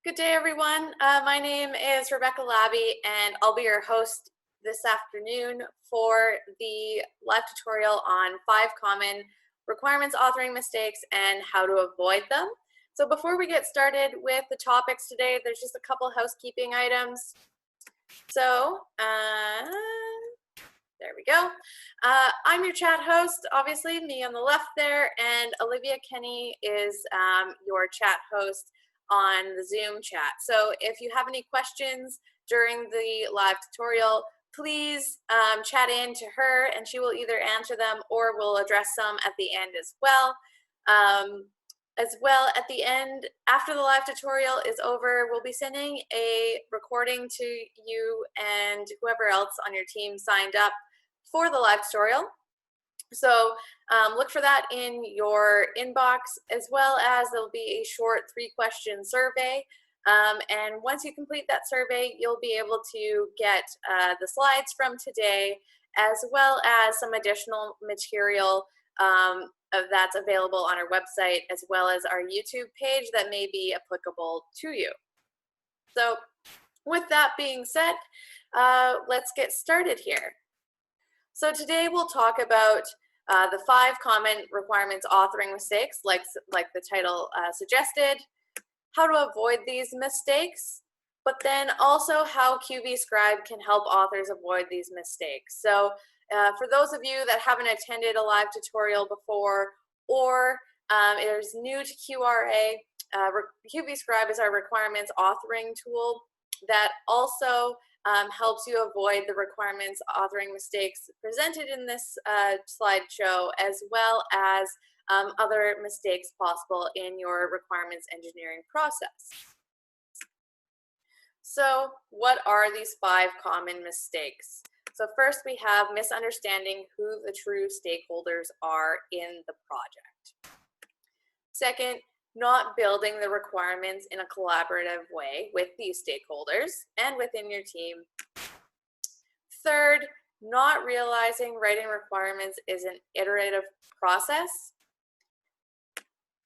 Good day, everyone. My name is Rebecca Labby, and I'll be your host this afternoon for the live tutorial on 5 common requirements authoring mistakes and how to avoid them. So before we get started with the topics today, there's just a couple housekeeping items. So there we go. I'm your chat host, obviously, me on the left there, and Olivia Kenny is your chat host on the Zoom chat. So if you have any questions during the live tutorial, please chat in to her and she will either answer them or we'll address some at the end as well. At the end, after the live tutorial is over, we'll be sending a recording to you and whoever else on your team signed up for the live tutorial. So look for that in your inbox, as well as there'll be a short 3-question survey. And once you complete that survey, you'll be able to get the slides from today, as well as some additional material that's available on our website, as well as our YouTube page that may be applicable to you. So with that being said, let's get started here. So today we'll talk about the 5 common requirements authoring mistakes, like the title suggested, how to avoid these mistakes, but then also how QB Scribe can help authors avoid these mistakes. So for those of you that haven't attended a live tutorial before, or is new to QRA, QB Scribe is our requirements authoring tool that also helps you avoid the requirements authoring mistakes presented in this slideshow, as well as other mistakes possible in your requirements engineering process. So what are these 5 common mistakes? So first we have misunderstanding who the true stakeholders are in the project. Second, not building the requirements in a collaborative way with these stakeholders and within your team. Third, not realizing writing requirements is an iterative process.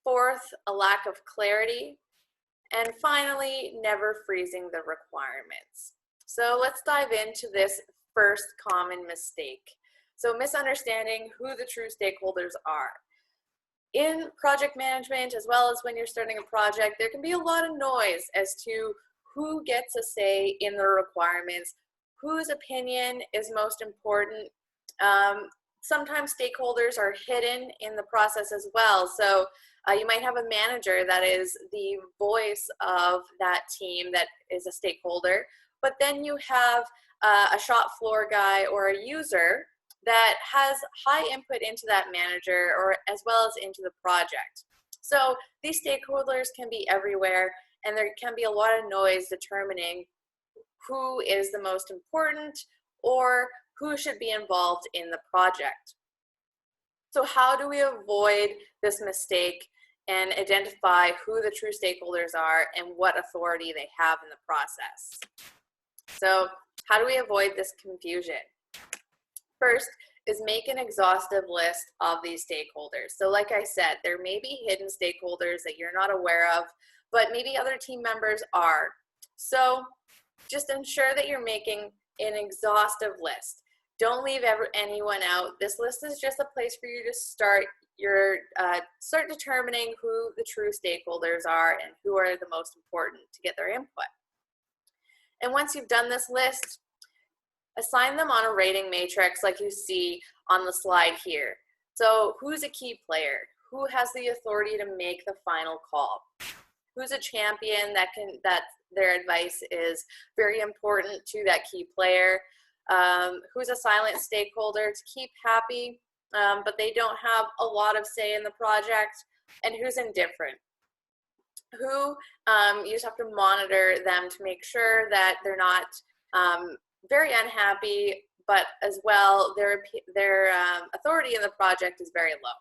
Fourth, a lack of clarity. And finally, never freezing the requirements. So let's dive into this first common mistake. So misunderstanding who the true stakeholders are. In project management, as well as when you're starting a project, there can be a lot of noise as to who gets a say in the requirements, whose opinion is most important. Sometimes stakeholders are hidden in the process as well. So you might have a manager that is the voice of that team that is a stakeholder, but then you have a shop floor guy or a user that has high input into that manager, or as well as into the project. So these stakeholders can be everywhere, and there can be a lot of noise determining who is the most important or who should be involved in the project. So how do we avoid this mistake and identify who the true stakeholders are and what authority they have in the process? So how do we avoid this confusion? First is make an exhaustive list of these stakeholders. So like I said, there may be hidden stakeholders that you're not aware of, but maybe other team members are. So just ensure that you're making an exhaustive list. Don't leave anyone out. This list is just a place for you to start determining who the true stakeholders are and who are the most important to get their input. And once you've done this list, assign them on a rating matrix like you see on the slide here. So who's a key player? Who has the authority to make the final call? Who's a champion that their advice is very important to that key player? Who's a silent stakeholder to keep happy, but they don't have a lot of say in the project? And who's indifferent? Who you just have to monitor them to make sure that they're not very unhappy, but as well their authority in the project is very low.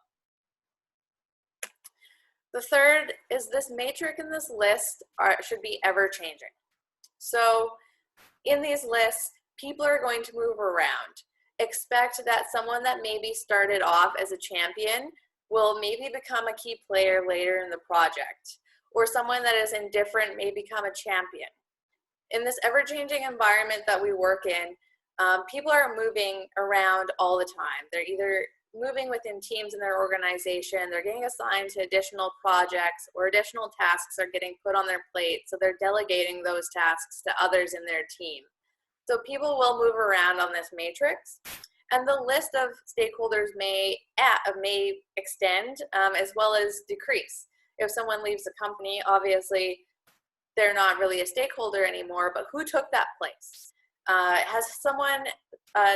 The third is this matrix in this list should be ever changing. So in these lists, people are going to move around. Expect that someone that maybe started off as a champion will maybe become a key player later in the project. or someone that is indifferent may become a champion. In this ever-changing environment that we work in, people are moving around all the time. They're either moving within teams in their organization, they're getting assigned to additional projects, or additional tasks are getting put on their plate, so they're delegating those tasks to others in their team. So people will move around on this matrix, and the list of stakeholders may extend as well as decrease. If someone leaves the company, obviously they're not really a stakeholder anymore, but who took that place? Has someone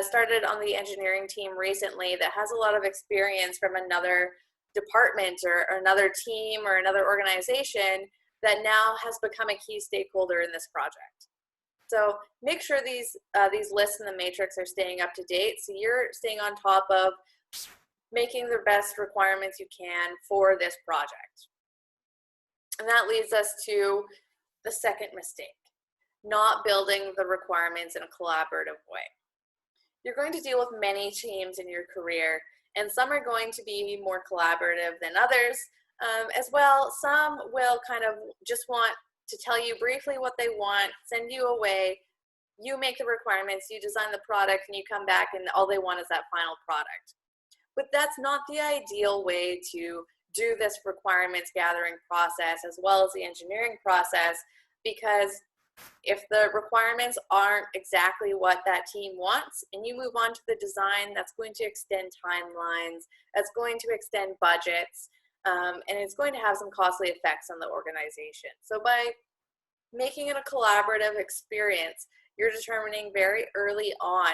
started on the engineering team recently that has a lot of experience from another department or another team or another organization that now has become a key stakeholder in this project? So make sure these lists in the matrix are staying up to date, so you're staying on top of making the best requirements you can for this project. And that leads us to the second mistake, not building the requirements in a collaborative way. You're going to deal with many teams in your career, and some are going to be more collaborative than others. As well, some will kind of just want to tell you briefly what they want, send you away, you make the requirements, you design the product, and you come back and all they want is that final product. But that's not the ideal way to do this requirements gathering process as well as the engineering process, because if the requirements aren't exactly what that team wants and you move on to the design, that's going to extend timelines, that's going to extend budgets, and it's going to have some costly effects on the organization. So by making it a collaborative experience, you're determining very early on,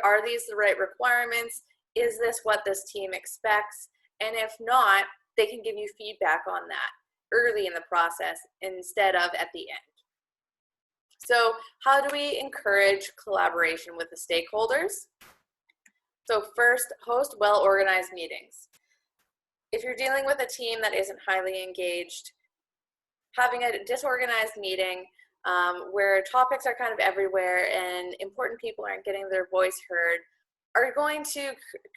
are these the right requirements? Is this what this team expects? And if not, they can give you feedback on that early in the process instead of at the end. So how do we encourage collaboration with the stakeholders? So first, host well-organized meetings. If you're dealing with a team that isn't highly engaged, having a disorganized meeting where topics are kind of everywhere and important people aren't getting their voice heard are going to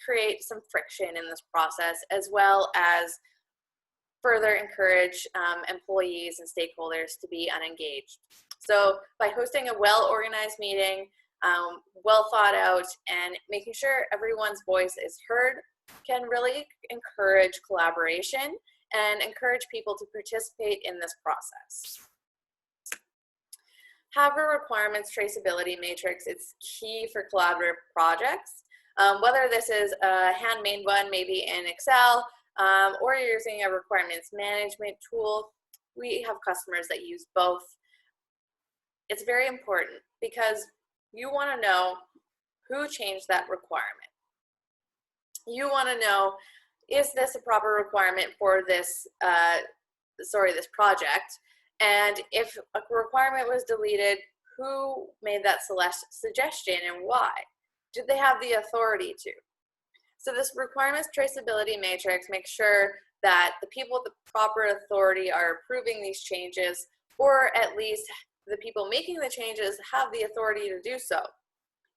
create some friction in this process, as well as further encourage employees and stakeholders to be unengaged. So by hosting a well-organized meeting, well thought out, and making sure everyone's voice is heard can really encourage collaboration and encourage people to participate in this process. Have a requirements traceability matrix. It's key for collaborative projects. Whether this is a handmade one, maybe in Excel, or you're using a requirements management tool. We have customers that use both. It's very important because you want to know who changed that requirement. You want to know, is this a proper requirement for this, this project? And if a requirement was deleted, who made that suggestion and why? Did they have the authority to? So this requirements traceability matrix makes sure that the people with the proper authority are approving these changes, or at least the people making the changes have the authority to do so.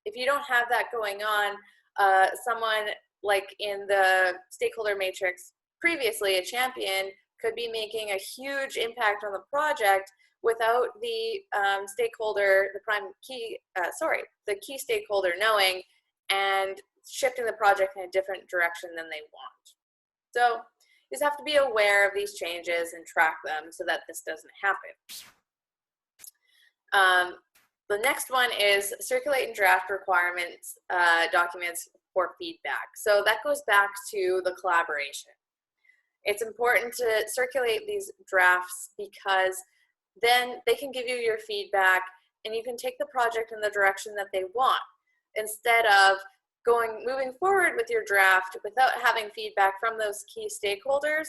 If you don't have that going on, someone like in the stakeholder matrix previously, a champion, could be making a huge impact on the project without the stakeholder, the key stakeholder knowing and shifting the project in a different direction than they want. So you just have to be aware of these changes and track them so that this doesn't happen. The next one is circulate and draft requirements documents for feedback. So that goes back to the collaboration. It's important to circulate these drafts because then they can give you your feedback and you can take the project in the direction that they want, instead of moving forward with your draft without having feedback from those key stakeholders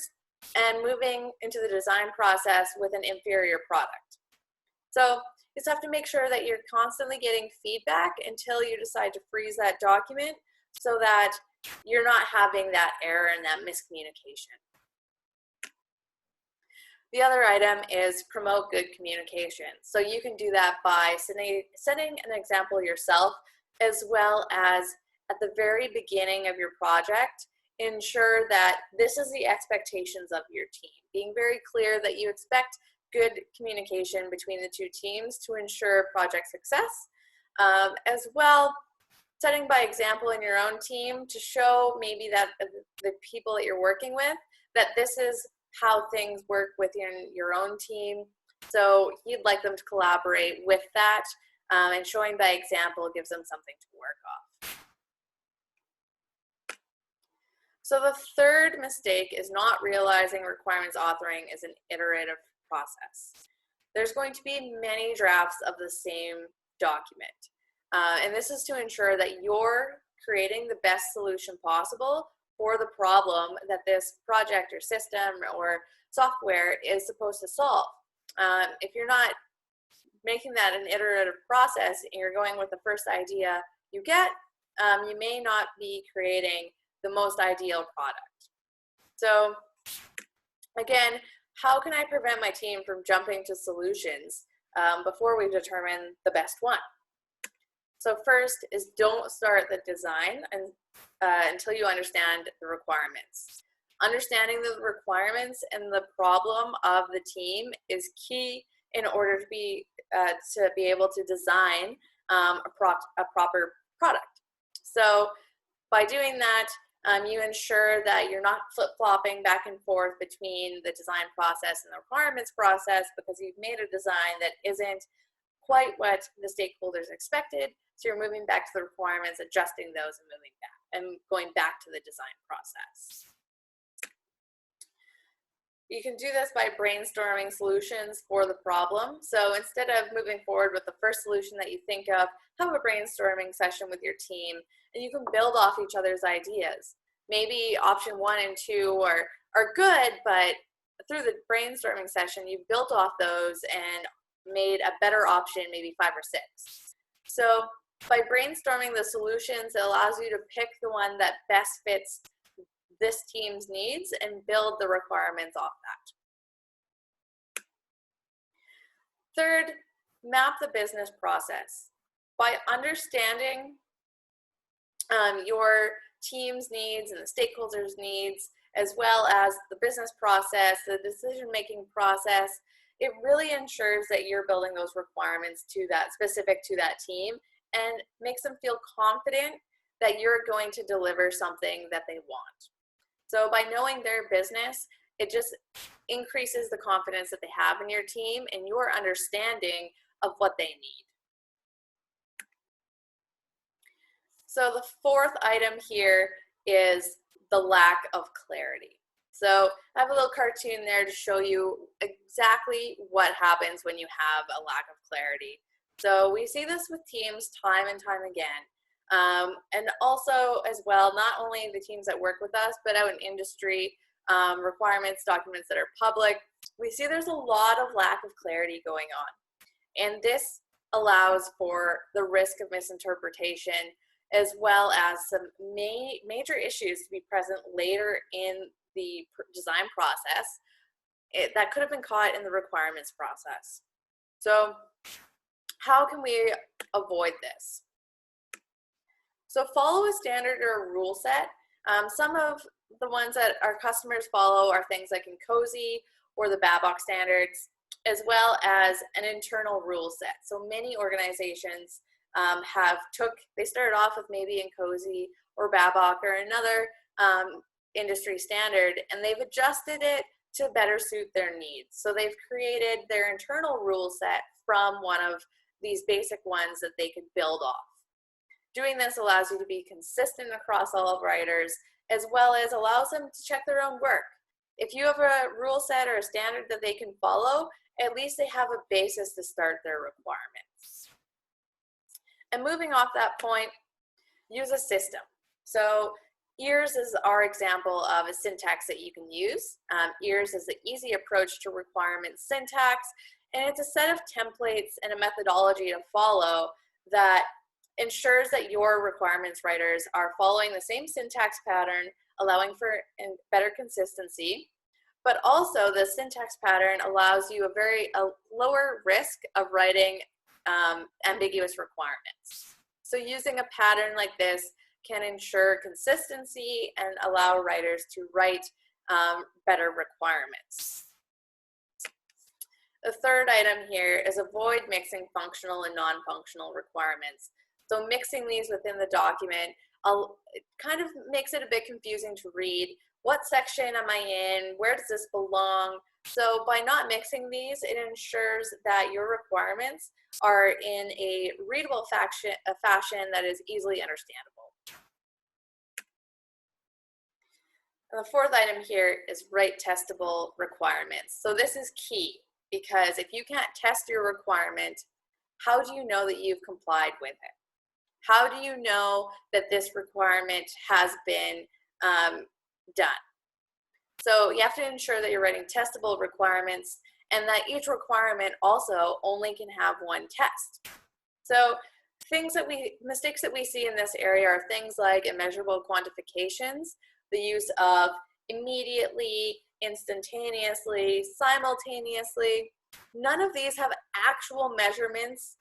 and moving into the design process with an inferior product. So you just have to make sure that you're constantly getting feedback until you decide to freeze that document so that you're not having that error and that miscommunication. The other item is promote good communication. So you can do that by setting an example yourself, as well as at the very beginning of your project, ensure that this is the expectations of your team. Being very clear that you expect good communication between the two teams to ensure project success. As well, setting by example in your own team to show maybe that the people that you're working with, that this is how things work within your own team. So you'd like them to collaborate with that, and showing by example gives them something to work off. So the third mistake is not realizing requirements authoring is an iterative process. There's going to be many drafts of the same document. And this is to ensure that you're creating the best solution possible for the problem that this project or system or software is supposed to solve. If you're not making that an iterative process and you're going with the first idea you get, you may not be creating the most ideal product. So again, how can I prevent my team from jumping to solutions before we determine the best one? So first is don't start the design until you understand the requirements. Understanding the requirements and the problem of the team is key in order to be able to design a proper product. So by doing that, you ensure that you're not flip-flopping back and forth between the design process and the requirements process because you've made a design that isn't quite what the stakeholders expected. So you're moving back to the requirements, adjusting those, and moving back and going back to the design process. You can do this by brainstorming solutions for the problem. So instead of moving forward with the first solution that you think of, have a brainstorming session with your team, and you can build off each other's ideas. Maybe option 1 and 2 are good, but through the brainstorming session, you've built off those and made a better option, maybe 5 or 6. So by brainstorming the solutions, it allows you to pick the one that best fits this team's needs and build the requirements off that. Third, map the business process. By understanding your team's needs and the stakeholders' needs, as well as the business process, the decision-making process, it really ensures that you're building those requirements to that specific to that team and makes them feel confident that you're going to deliver something that they want. So by knowing their business, it just increases the confidence that they have in your team and your understanding of what they need. So the fourth item here is the lack of clarity. So I have a little cartoon there to show you exactly what happens when you have a lack of clarity. So we see this with teams time and time again. And also as well, not only the teams that work with us, but out in industry, requirements, documents that are public, we see there's a lot of lack of clarity going on. And this allows for the risk of misinterpretation, as well as some major issues to be present later in the design process that could have been caught in the requirements process. So how can we avoid this? So follow a standard or a rule set. Some of the ones that our customers follow are things like INCOSE or the BABOK standards, as well as an internal rule set. So many organizations they started off with maybe INCOSE or BABOK or another industry standard, and they've adjusted it to better suit their needs. So they've created their internal rule set from one of these basic ones that they could build off. Doing this allows you to be consistent across all of writers, as well as allows them to check their own work. If you have a rule set or a standard that they can follow, at least they have a basis to start their requirements. And moving off that point, use a system. So EARS is our example of a syntax that you can use. EARS is an easy approach to requirement syntax, and it's a set of templates and a methodology to follow that ensures that your requirements writers are following the same syntax pattern, allowing for better consistency, but also the syntax pattern allows you a lower risk of writing ambiguous requirements. So using a pattern like this can ensure consistency and allow writers to write better requirements. The third item here is avoid mixing functional and non-functional requirements. So mixing these within the document it kind of makes it a bit confusing to read. What section am I in? Where does this belong? So by not mixing these, it ensures that your requirements are in a readable fashion that is easily understandable. And the fourth item here is write testable requirements. So this is key, because if you can't test your requirement, how do you know that you've complied with it? How do you know that this requirement has been done? So you have to ensure that you're writing testable requirements and that each requirement also only can have one test. So mistakes that we see in this area are things like immeasurable quantifications, the use of immediately, instantaneously, simultaneously. None of these have actual measurements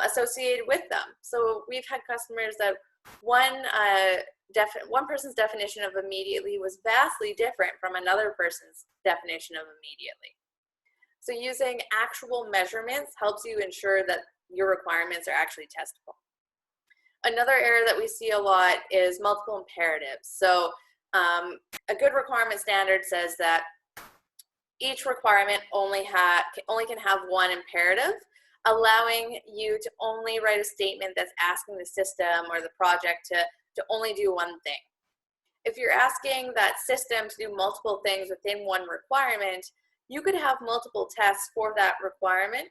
associated with them. So we've had customers that one person's definition of immediately was vastly different from another person's definition of immediately. So using actual measurements helps you ensure that your requirements are actually testable. Another error that we see a lot is multiple imperatives. So a good requirement standard says that each requirement only can have one imperative, allowing you to only write a statement that's asking the system or the project to only do one thing. If you're asking that system to do multiple things within one requirement, you could have multiple tests for that requirement,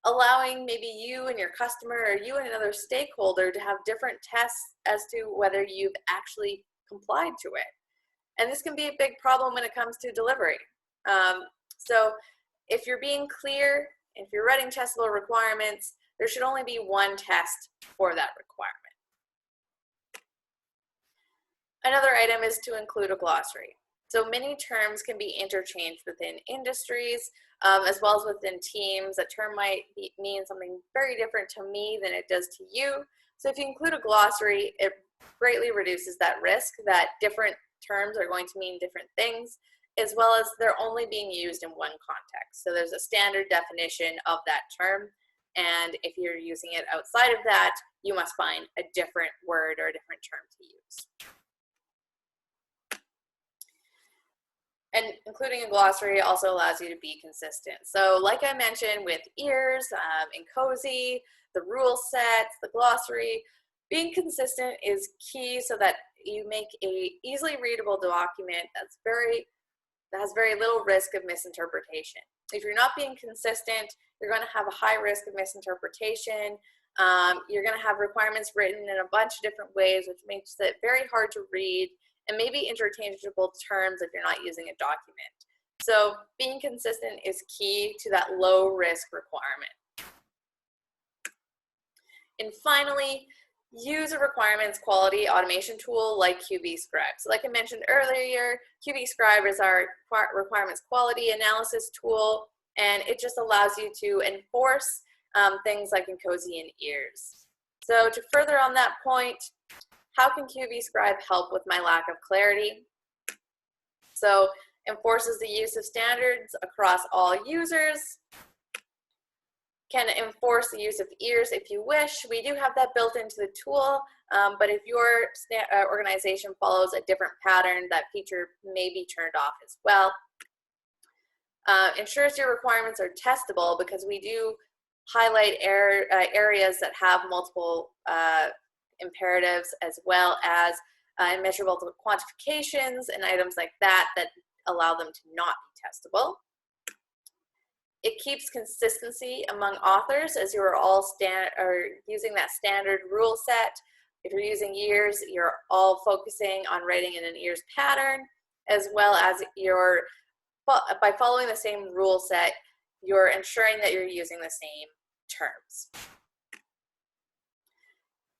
allowing maybe you and your customer or you and another stakeholder to have different tests as to whether you've actually complied to it. And this can be a big problem when it comes to delivery. So if you're being clear, if you're writing testable requirements, there should only be one test for that requirement. Another item is to include a glossary. So many terms can be interchanged within industries, as well as within teams. A term might mean something very different to me than it does to you. So if you include a glossary, it greatly reduces that risk that different terms are going to mean different things, as well as they're only being used in one context. So there's a standard definition of that term, and if you're using it outside of that, you must find a different word or a different term to use. And including a glossary also allows you to be consistent. So like I mentioned with ears and cozy, the rule sets, the glossary, being consistent is key so that you make a easily readable document that has very little risk of misinterpretation. If you're not being consistent, you're going to have a high risk of misinterpretation. You're going to have requirements written in a bunch of different ways, which makes it very hard to read, and maybe interchangeable terms if you're not using a document. So being consistent is key to that low risk requirement. And finally, use a requirements quality automation tool like Scribe. So like I mentioned earlier, Scribe is our requirements quality analysis tool, and it just allows you to enforce things like in cozy and ears. So to further on that point, how can Scribe help with my lack of clarity? So enforces the use of standards across all users, can enforce the use of ears if you wish. We do have that built into the tool, but if your organization follows a different pattern, that feature may be turned off as well. Ensures your requirements are testable, because we do highlight areas that have multiple imperatives, as well as immeasurable quantifications and items like that that allow them to not be testable. It keeps consistency among authors, as you are all using that standard rule set. If you're using ears, you're all focusing on writing in an ears pattern, as well as by following the same rule set, you're ensuring that you're using the same terms.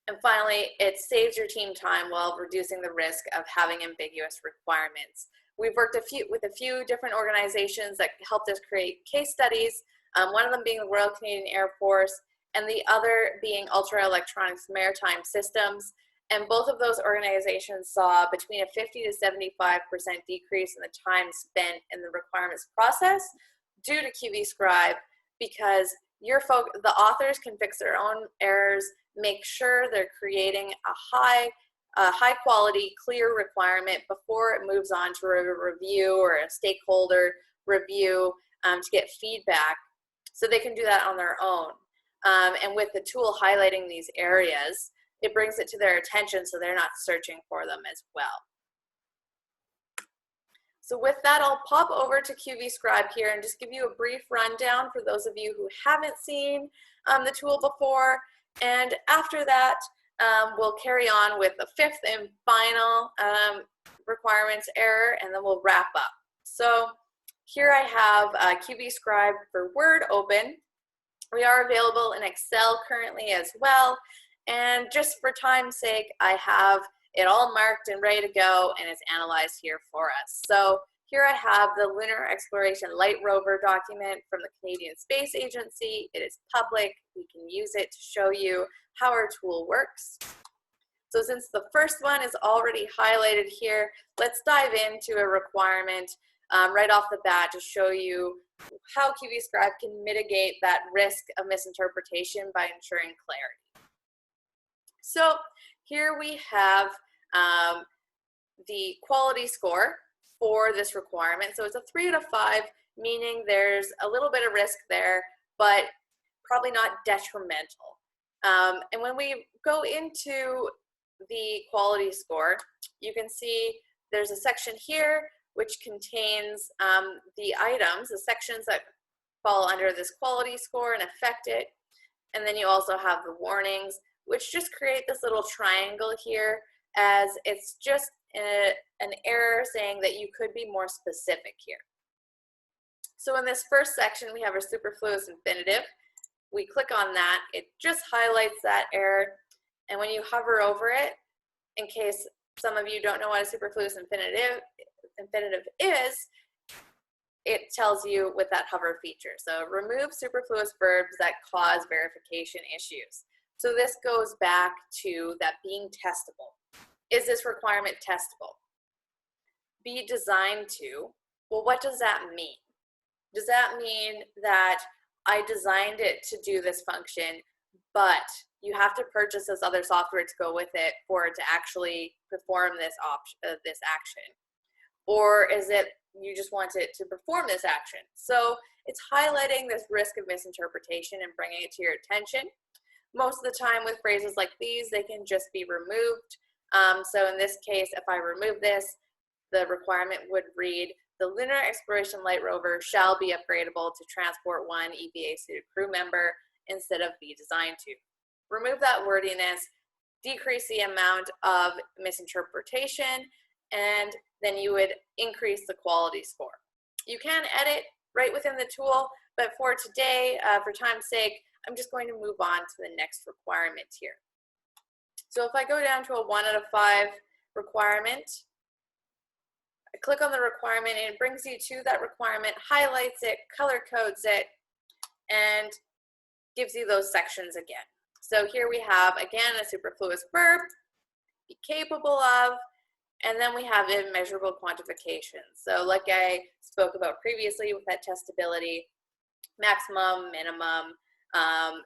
And finally, it saves your team time while reducing the risk of having ambiguous requirements. We've worked with a few different organizations that helped us create case studies, one of them being the Royal Canadian Air Force, and the other being Ultra Electronics Maritime Systems. and both of those organizations saw between a 50 to 75% decrease in the time spent in the requirements process due to QB Scribe, because the authors can fix their own errors, make sure they're creating a high quality, clear requirement before it moves on to a review or a stakeholder review to get feedback, so they can do that on their own. And with the tool highlighting these areas, it brings it to their attention so they're not searching for them as well. So with that, I'll pop over to QB Scribe here and just give you a brief rundown for those of you who haven't seen the tool before. And after that, we'll carry on with the fifth and final requirements error, and then we'll wrap up. So here I have QB Scribe for Word open. We are available in Excel currently as well. And just for time's sake, I have it all marked and ready to go, and it's analyzed here for us. So here I have the Lunar Exploration Light Rover document from the Canadian Space Agency. It is public. We can use it to show you how our tool works. So since the first one is already highlighted here, let's dive into a requirement right off the bat to show you how QB Scribe can mitigate that risk of misinterpretation by ensuring clarity. So here we have the quality score for this requirement. So it's a 3 out of 5, meaning there's a little bit of risk there, but probably not detrimental. And when we go into the quality score, you can see there's a section here which contains the items, the sections that fall under this quality score and affect it. And then you also have the warnings, which just create this little triangle here, as it's just an error saying that you could be more specific here. So in this first section, we have our superfluous infinitive. We click on that, it just highlights that error. And when you hover over it, in case some of you don't know what a superfluous infinitive is, it tells you with that hover feature. So remove superfluous verbs that cause verification issues. So this goes back to that being testable. Is this requirement testable? Be designed to, well, what does that mean? Does that mean that I designed it to do this function, but you have to purchase this other software to go with it for it to actually perform this action? Or is it you just want it to perform this action? So it's highlighting this risk of misinterpretation and bringing it to your attention. Most of the time with phrases like these, they can just be removed. So in this case, if I remove this, the requirement would read, the Lunar Exploration Light Rover shall be upgradable to transport one EVA-suited crew member instead of be designed to. Remove that wordiness, decrease the amount of misinterpretation, and then you would increase the quality score. You can edit right within the tool, but for today, for time's sake, I'm just going to move on to the next requirement here. So if I go down to a 1 out of 5 requirement, I click on the requirement and it brings you to that requirement, highlights it, color codes it, and gives you those sections again. So here we have, again, a superfluous verb, be capable of, and then we have immeasurable quantification. So like I spoke about previously with that testability, maximum, minimum,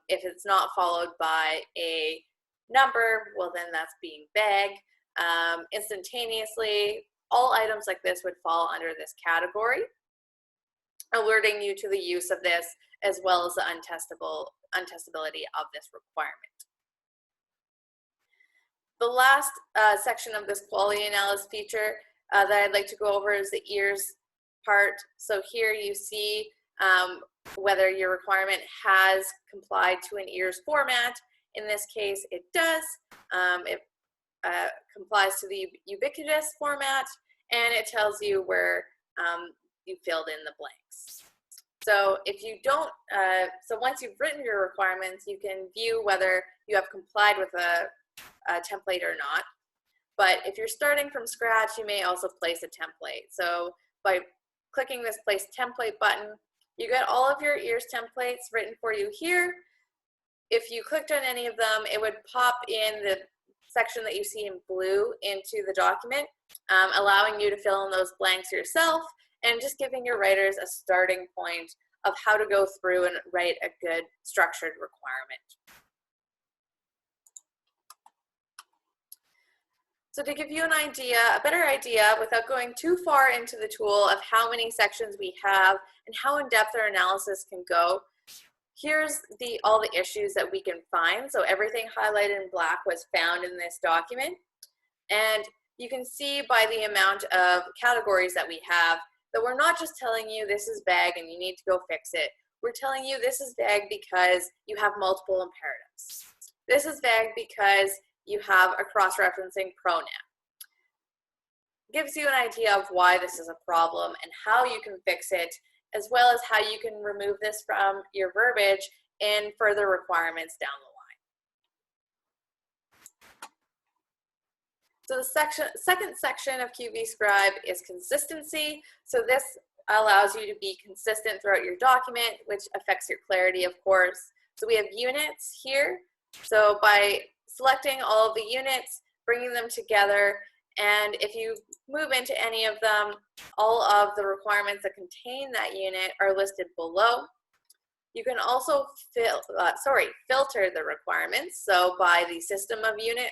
if it's not followed by a number, well then that's being vague. Instantaneously, all items like this would fall under this category, alerting you to the use of this as well as the untestability of this requirement. The last section of this quality analysis feature that I'd like to go over is the ears part. So here you see whether your requirement has complied to an ears format. In this case, it does. It complies to the ubiquitous format, and it tells you where you filled in the blanks. So if you don't, so once you've written your requirements, you can view whether you have complied with a template or not. But if you're starting from scratch, you may also place a template. So by clicking this Place Template button, you get all of your ears templates written for you here. If you clicked on any of them, it would pop in the section that you see in blue into the document, allowing you to fill in those blanks yourself and just giving your writers a starting point of how to go through and write a good structured requirement. So to give you an idea, a better idea, without going too far into the tool of how many sections we have and how in-depth our analysis can go, here's all the issues that we can find. So everything highlighted in black was found in this document. And you can see by the amount of categories that we have that we're not just telling you this is vague and you need to go fix it. We're telling you this is vague because you have multiple imperatives. This is vague because you have a cross-referencing pronoun. Gives you an idea of why this is a problem and how you can fix it, as well as how you can remove this from your verbiage in further requirements down the line. So the second section of QV Scribe is consistency. So this allows you to be consistent throughout your document, which affects your clarity, of course. So we have units here. So by selecting all of the units, bringing them together, and if you move into any of them, all of the requirements that contain that unit are listed below. You can also filter the requirements, so by the system of unit.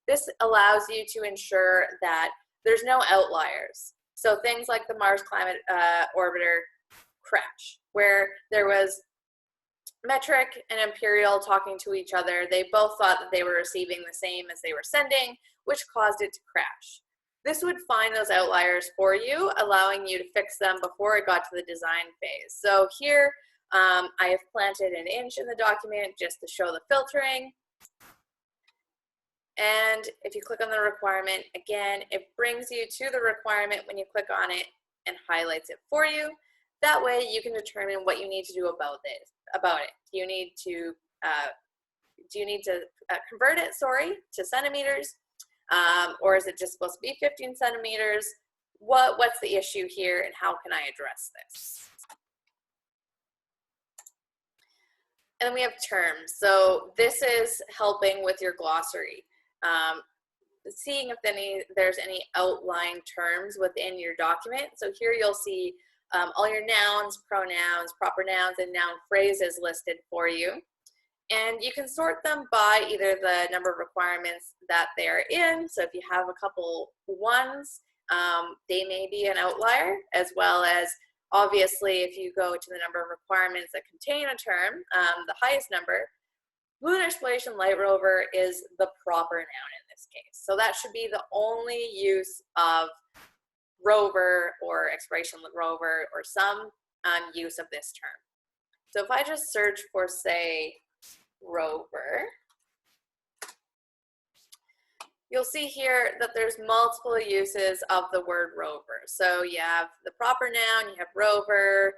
This allows you to ensure that there's no outliers. So things like the Mars Climate Orbiter crash, where there was metric and imperial talking to each other. They both thought that they were receiving the same as they were sending, which caused it to crash. This would find those outliers for you, allowing you to fix them before it got to the design phase. So here, I have planted an inch in the document just to show the filtering. And if you click on the requirement, again, it brings you to the requirement when you click on it and highlights it for you. That way you can determine what you need to do about it. Do you need to convert it, to centimeters? Or is it just supposed to be 15 centimeters? What's the issue here and how can I address this? And then we have terms. So this is helping with your glossary. Seeing if there's any outline terms within your document. So here you'll see all your nouns, pronouns, proper nouns, and noun phrases listed for you. And you can sort them by either the number of requirements that they're in. So if you have a couple ones, they may be an outlier, as well as obviously if you go to the number of requirements that contain a term, the highest number, Lunar Exploration Light Rover is the proper noun in this case. So that should be the only use of rover or exploration rover or some use of this term. So if I just search for, say, rover, you'll see here that there's multiple uses of the word rover. So you have the proper noun, you have rover,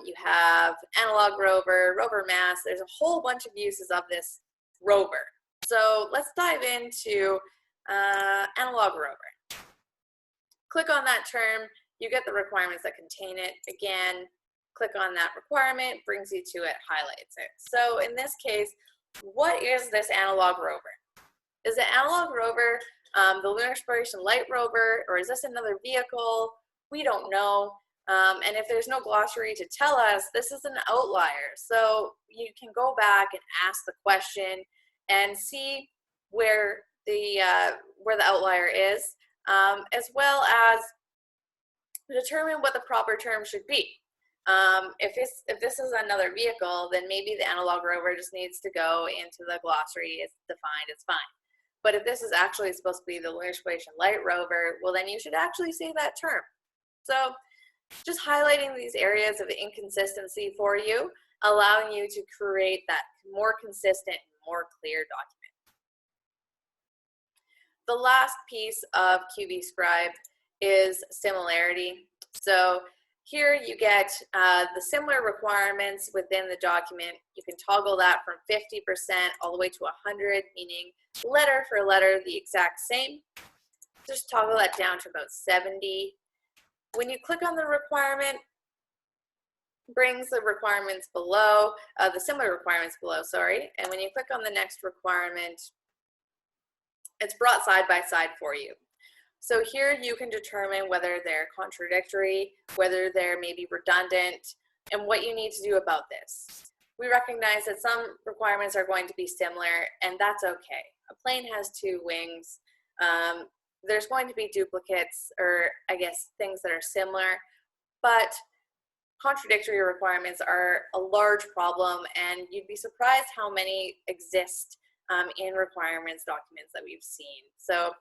you have analog rover, rover mass. There's a whole bunch of uses of this rover. So let's dive into analog rover. Click on that term, you get the requirements that contain it. Again, click on that requirement, brings you to it, highlights it. So in this case, what is this analog rover? Is the analog rover the Lunar Exploration Light Rover, or is this another vehicle? We don't know. And if there's no glossary to tell us, this is an outlier. So you can go back and ask the question and see where the outlier is, as well as determine what the proper term should be. If this is another vehicle, then maybe the analog rover just needs to go into the glossary. It's defined, it's fine. But if this is actually supposed to be the Lunar Exploration Light Rover, well then you should actually say that term. So just highlighting these areas of inconsistency for you, allowing you to create that more consistent, more clear document. The last piece of QV Scribe is similarity. So here you get the similar requirements within the document. You can toggle that from 50% all the way to 100, meaning letter for letter the exact same. Just toggle that down to about 70. When you click on the requirement, brings the requirements below, the similar requirements below, sorry. And when you click on the next requirement, it's brought side by side for you. So here you can determine whether they're contradictory, whether they're maybe redundant, and what you need to do about this. We recognize that some requirements are going to be similar, and that's okay. A plane has two wings. There's going to be duplicates, or I guess things that are similar, but contradictory requirements are a large problem, and you'd be surprised how many exist in requirements documents that we've seen. So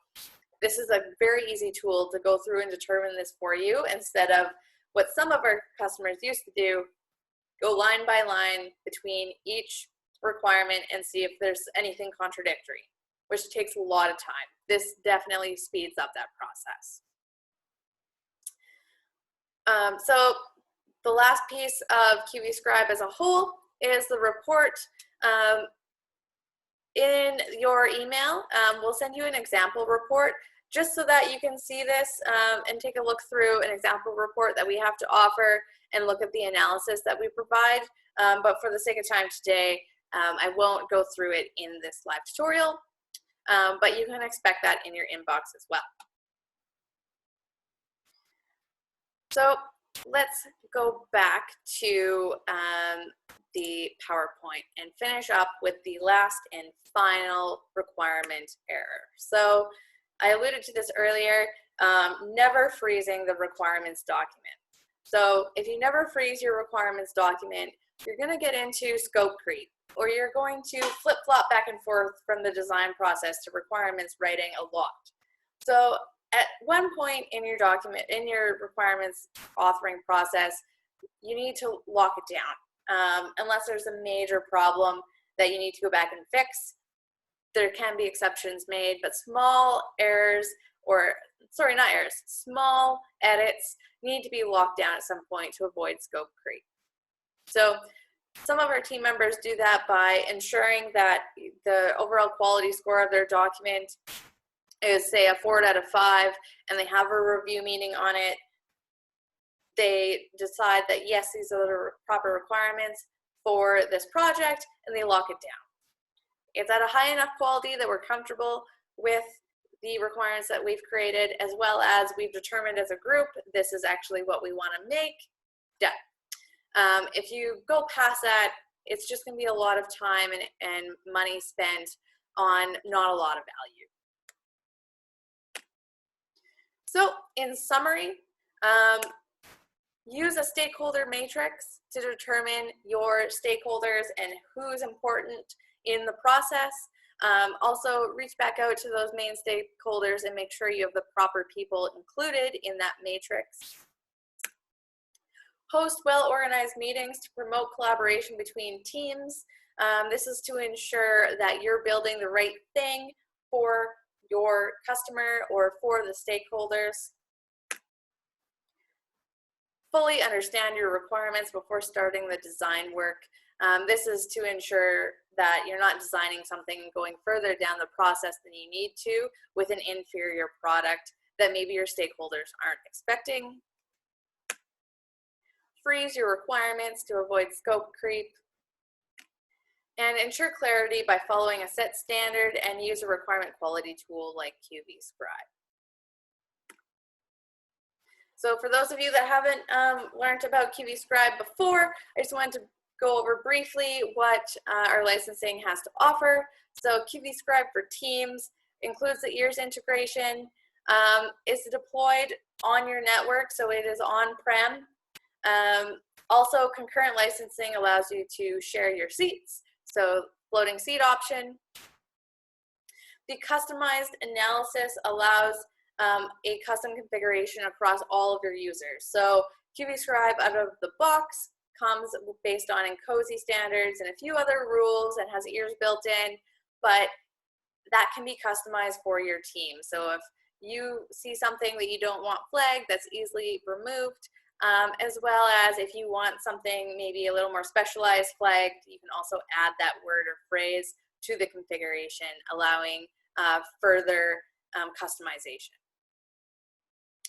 this is a very easy tool to go through and determine this for you, instead of what some of our customers used to do, go line by line between each requirement and see if there's anything contradictory, which takes a lot of time. This definitely speeds up that process. So the last piece of QV Scribe as a whole is the report. In your email, we'll send you an example report just so that you can see this and take a look through an example report that we have to offer and look at the analysis that we provide. But for the sake of time today, I won't go through it in this live tutorial, but you can expect that in your inbox as well. So let's go back to the PowerPoint and finish up with the last and final requirement error. So I alluded to this earlier, never freezing the requirements document. So if you never freeze your requirements document, you're going to get into scope creep, or you're going to flip-flop back and forth from the design process to requirements writing a lot. So at one point in your document, in your requirements authoring process, you need to lock it down. Unless there's a major problem that you need to go back and fix, there can be exceptions made, but small errors, or sorry, not errors, small edits need to be locked down at some point to avoid scope creep. So some of our team members do that by ensuring that the overall quality score of their document is, say, a 4 out of 5, and they have a review meeting on it. They decide that, yes, these are the proper requirements for this project, and they lock it down. It's at a high enough quality that we're comfortable with the requirements that we've created, as well as we've determined as a group, this is actually what we want to make, done. If you go past that, it's just going to be a lot of time and money spent on not a lot of value. So in summary, use a stakeholder matrix to determine your stakeholders and who's important in the process. Also, reach back out to those main stakeholders and make sure you have the proper people included in that matrix. Host well-organized meetings to promote collaboration between teams. This is to ensure that you're building the right thing for your customer or for the stakeholders. Fully understand your requirements before starting the design work. This is to ensure that you're not designing something and going further down the process than you need to with an inferior product that maybe your stakeholders aren't expecting. Freeze your requirements to avoid scope creep. And ensure clarity by following a set standard and use a requirement quality tool like QV Scribe. So for those of you that haven't learned about QV Scribe before, I just wanted to go over briefly what our licensing has to offer. So QV Scribe for Teams includes the ears integration. It's deployed on your network, so it is on-prem. Also, concurrent licensing allows you to share your seats, so floating seat option. The customized analysis allows a custom configuration across all of your users. So QV Scribe out of the box comes based on Cozy standards and a few other rules and has ears built in, but that can be customized for your team. So if you see something that you don't want flagged, that's easily removed, as well as if you want something maybe a little more specialized flagged, you can also add that word or phrase to the configuration, allowing further customization.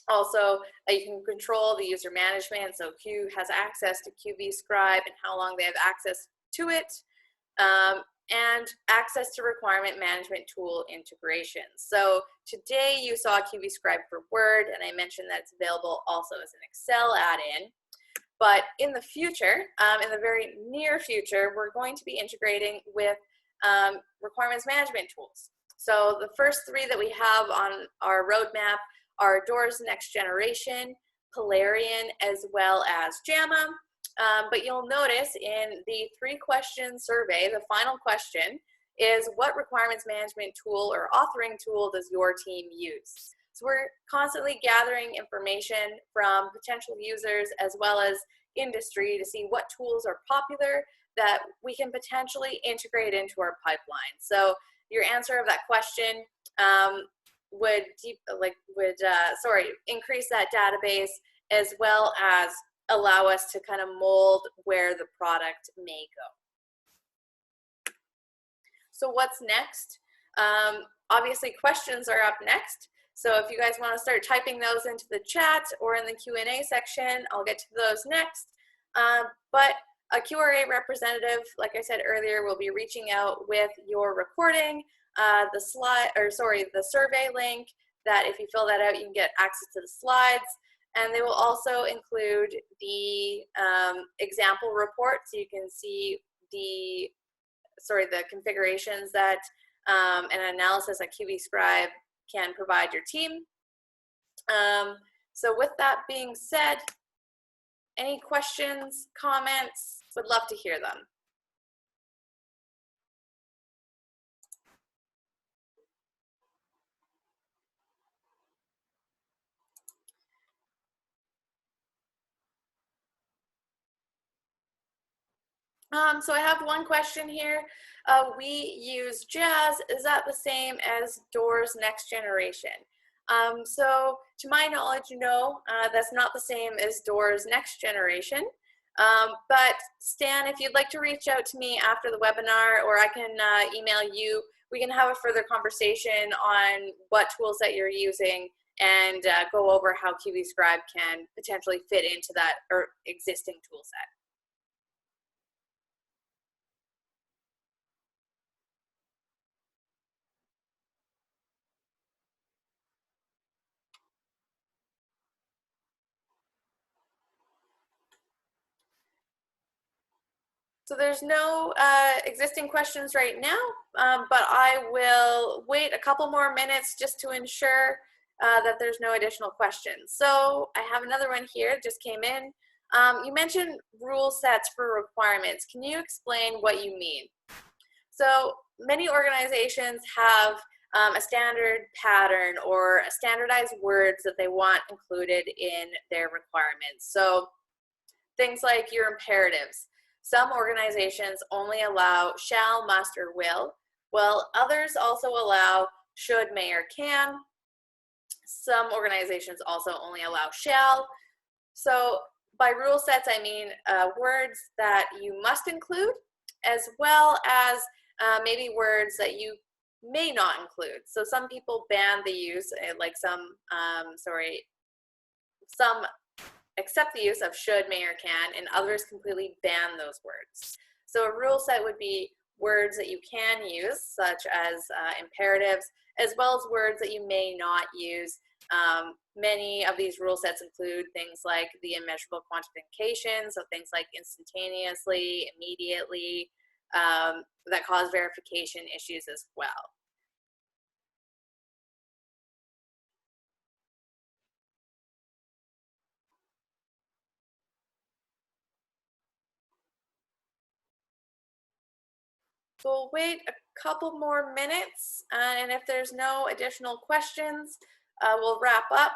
Also, you can control the user management, so who has access to QV Scribe and how long they have access to it. and access to requirement management tool integration. So today you saw QB Scribe for Word, and I mentioned that it's available also as an Excel add-in. But in the future, in the very near future, we're going to be integrating with requirements management tools. So the first three that we have on our roadmap are Doors Next Generation, Polarian, as well as JAMA. But you'll notice in the 3-question survey, the final question is, what requirements management tool or authoring tool does your team use? So we're constantly gathering information from potential users as well as industry to see what tools are popular that we can potentially integrate into our pipeline. So your answer of that question would increase that database as well as allow us to kind of mold where the product may go. So what's next? Obviously questions are up next. So if you guys want to start typing those into the chat or in the Q&A section, I'll get to those next. But a QRA representative, like I said earlier, will be reaching out with your recording, the survey link, that if you fill that out, you can get access to the slides. And they will also include the example report, so you can see the configurations that an analysis that QB Scribe can provide your team. So with that being said, any questions, comments? Would love to hear them. So I have one question here. We use Jazz. Is that the same as Doors Next Generation? So to my knowledge, no, that's not the same as Doors Next Generation. But Stan, if you'd like to reach out to me after the webinar, or I can email you, we can have a further conversation on what tools that you're using and go over how QB Scribe can potentially fit into that or existing tool set. So there's no existing questions right now, but I will wait a couple more minutes just to ensure that there's no additional questions. So I have another one here, just came in. You mentioned rule sets for requirements. Can you explain what you mean? So many organizations have a standard pattern or a standardized words that they want included in their requirements. So things like your imperatives. Some organizations only allow shall, must, or will, while others also allow should, may, or can. Some organizations also only allow shall. So by rule sets, I mean words that you must include, as well as maybe words that you may not include. So some people ban the use, some accept the use of should, may, or can, and others completely ban those words. So a rule set would be words that you can use, such as imperatives, as well as words that you may not use. Many of these rule sets include things like the immeasurable quantification, so things like instantaneously, immediately, that cause verification issues as well. So we'll wait a couple more minutes, and if there's no additional questions, we'll wrap up,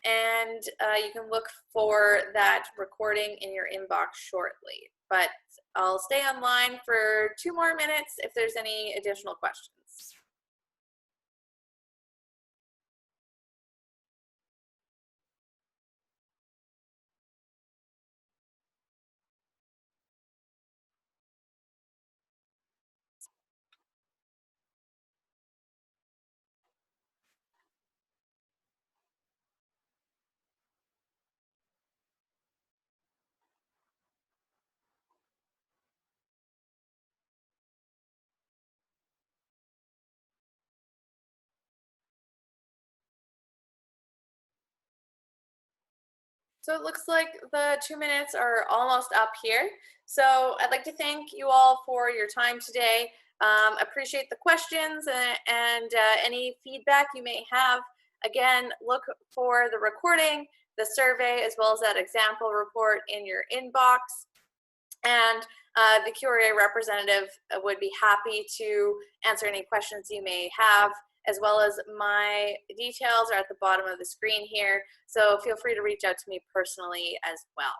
and you can look for that recording in your inbox shortly. But I'll stay online for 2 more minutes if there's any additional questions. So it looks like the 2 minutes are almost up here. So I'd like to thank you all for your time today. Appreciate the questions and any feedback you may have. Again, look for the recording, the survey, as well as that example report in your inbox. And the QRA representative would be happy to answer any questions you may have, as well as my details are at the bottom of the screen here. So feel free to reach out to me personally as well.